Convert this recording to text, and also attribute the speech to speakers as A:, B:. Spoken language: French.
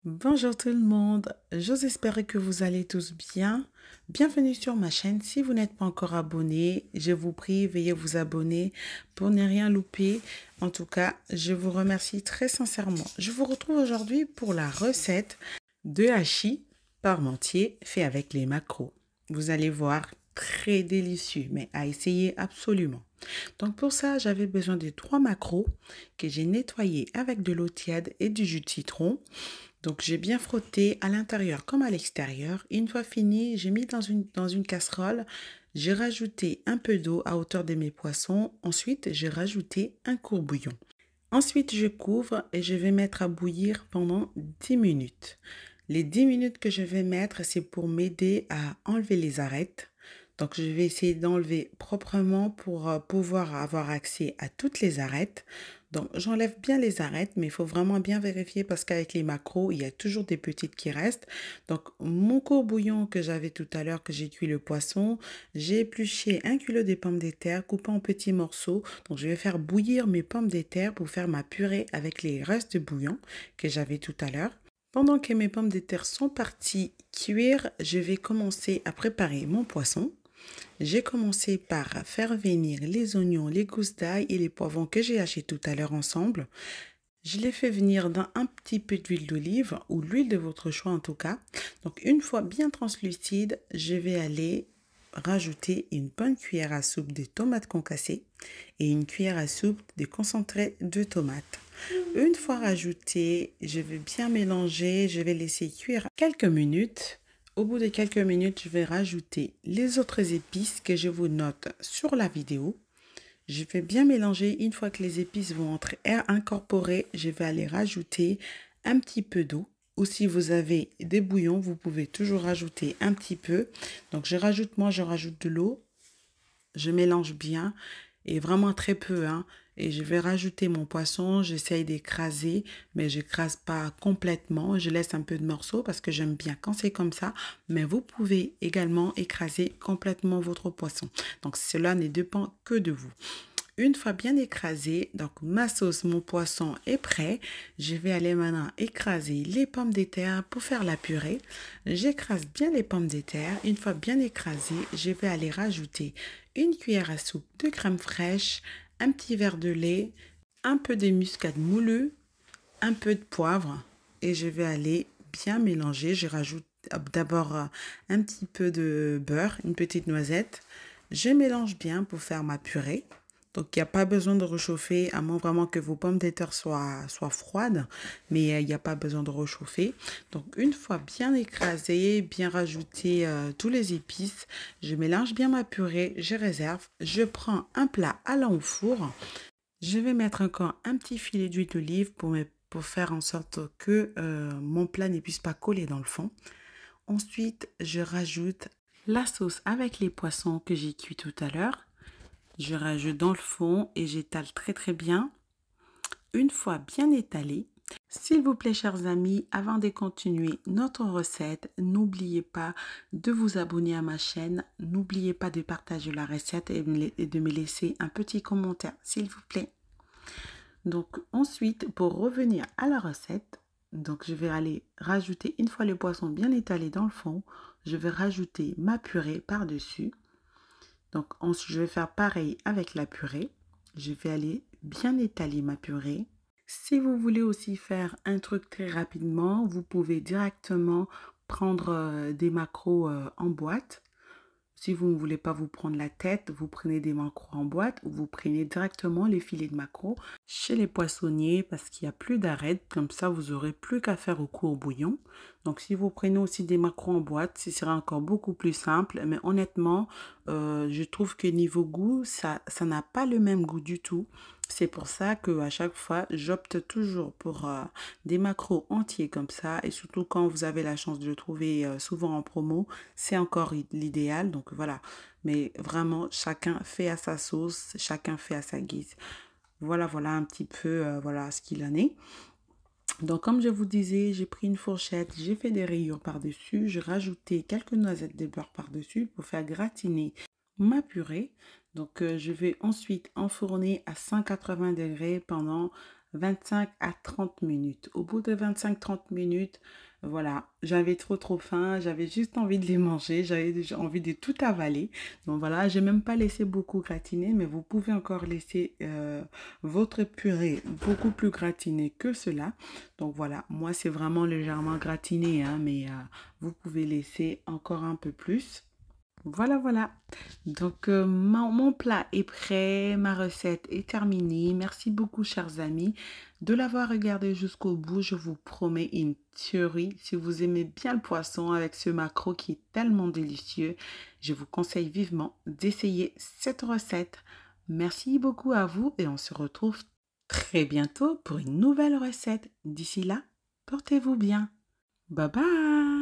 A: Bonjour tout le monde, j'ose espérer que vous allez tous bien. Bienvenue sur ma chaîne. Si vous n'êtes pas encore abonné, je vous prie, veuillez vous abonner pour ne rien louper. En tout cas, je vous remercie très sincèrement. Je vous retrouve aujourd'hui pour la recette de hachis parmentier fait avec les maquereaux. Vous allez voir, très délicieux, mais à essayer absolument. Donc pour ça, j'avais besoin de 3 maquereaux que j'ai nettoyés avec de l'eau tiède et du jus de citron. Donc j'ai bien frotté à l'intérieur comme à l'extérieur. Une fois fini, j'ai mis dans une casserole. J'ai rajouté un peu d'eau à hauteur de mes poissons. Ensuite, j'ai rajouté un courbouillon. Ensuite, je couvre et je vais mettre à bouillir pendant 10 minutes. Les 10 minutes que je vais mettre, c'est pour m'aider à enlever les arêtes. Donc, je vais essayer d'enlever proprement pour pouvoir avoir accès à toutes les arêtes. Donc, j'enlève bien les arêtes, mais il faut vraiment bien vérifier parce qu'avec les maquereaux, il y a toujours des petites qui restent. Donc, mon courbouillon que j'avais tout à l'heure, que j'ai cuit le poisson, j'ai épluché 1 kilo de pommes de terre coupées en petits morceaux. Donc, je vais faire bouillir mes pommes de terre pour faire ma purée avec les restes de bouillon que j'avais tout à l'heure. Pendant que mes pommes de terre sont parties cuire, je vais commencer à préparer mon poisson. J'ai commencé par faire venir les oignons, les gousses d'ail et les poivrons que j'ai hachés tout à l'heure ensemble. Je les fais venir dans un petit peu d'huile d'olive ou l'huile de votre choix en tout cas. Donc une fois bien translucide, je vais aller rajouter une bonne cuillère à soupe de tomates concassées et une cuillère à soupe de concentré de tomates. Une fois rajouté, je vais bien mélanger, je vais laisser cuire quelques minutes. Au bout de quelques minutes, je vais rajouter les autres épices que je vous note sur la vidéo. Je vais bien mélanger. Une fois que les épices vont être incorporées, je vais aller rajouter un petit peu d'eau. Ou si vous avez des bouillons, vous pouvez toujours rajouter un petit peu. Donc je rajoute de l'eau. Je mélange bien et vraiment très peu, hein. Et je vais rajouter mon poisson, j'essaye d'écraser, mais je n'écrase pas complètement. Je laisse un peu de morceaux parce que j'aime bien quand c'est comme ça. Mais vous pouvez également écraser complètement votre poisson. Donc cela ne dépend que de vous. Une fois bien écrasé, donc ma sauce, mon poisson est prêt. Je vais aller maintenant écraser les pommes de terre pour faire la purée. J'écrase bien les pommes de terre. Une fois bien écrasées, je vais aller rajouter une cuillère à soupe de crème fraîche, un petit verre de lait, un peu de muscade moulue, un peu de poivre et je vais aller bien mélanger. Je rajoute d'abord un petit peu de beurre, une petite noisette. Je mélange bien pour faire ma purée. Donc, il n'y a pas besoin de réchauffer, à moins vraiment que vos pommes de terre soient froides, mais il n'y a pas besoin de réchauffer. Donc, une fois bien écrasé, bien rajouté tous les épices, je mélange bien ma purée, je réserve. Je prends un plat allant au four. Je vais mettre encore un petit filet d'huile d'olive pour faire en sorte que mon plat ne puisse pas coller dans le fond. Ensuite, je rajoute la sauce avec les poissons que j'ai cuits tout à l'heure. Je rajoute dans le fond et j'étale très très bien. Une fois bien étalé, s'il vous plaît chers amis, avant de continuer notre recette, n'oubliez pas de vous abonner à ma chaîne. N'oubliez pas de partager la recette et de me laisser un petit commentaire s'il vous plaît. Donc ensuite, pour revenir à la recette, donc je vais aller rajouter, une fois le poisson bien étalé dans le fond, je vais rajouter ma purée par-dessus. Donc ensuite, je vais faire pareil avec la purée. Je vais aller bien étaler ma purée. Si vous voulez aussi faire un truc très rapidement, vous pouvez directement prendre des maquereaux en boîte. Si vous ne voulez pas vous prendre la tête, vous prenez des maquereaux en boîte ou vous prenez directement les filets de maquereaux chez les poissonniers parce qu'il n'y a plus d'arêtes. Comme ça, vous n'aurez plus qu'à faire au courbouillon. Donc, si vous prenez aussi des maquereaux en boîte, ce sera encore beaucoup plus simple. Mais honnêtement, je trouve que niveau goût, ça n'a pas le même goût du tout. C'est pour ça qu'à chaque fois, j'opte toujours pour des maquereaux entiers comme ça. Et surtout quand vous avez la chance de le trouver souvent en promo, c'est encore l'idéal. Donc voilà. Mais vraiment, chacun fait à sa sauce, chacun fait à sa guise. Voilà, voilà un petit peu voilà ce qu'il en est. Donc comme je vous disais, j'ai pris une fourchette, j'ai fait des rayures par-dessus. J'ai rajouté quelques noisettes de beurre par-dessus pour faire gratiner ma purée. Donc je vais ensuite enfourner à 180 degrés pendant 25 à 30 minutes. Au bout de 25-30 minutes, voilà, j'avais trop faim, j'avais juste envie de les manger, j'avais déjà envie de tout avaler. Donc voilà, j'ai même pas laissé beaucoup gratiner, mais vous pouvez encore laisser votre purée beaucoup plus gratinée que cela. Donc voilà, moi c'est vraiment légèrement gratiné, hein, mais vous pouvez laisser encore un peu plus. Voilà, voilà. Donc, mon plat est prêt, ma recette est terminée. Merci beaucoup, chers amis, de l'avoir regardé jusqu'au bout. Je vous promets une tuerie. Si vous aimez bien le poisson avec ce maquereau qui est tellement délicieux, je vous conseille vivement d'essayer cette recette. Merci beaucoup à vous et on se retrouve très bientôt pour une nouvelle recette. D'ici là, portez-vous bien. Bye bye!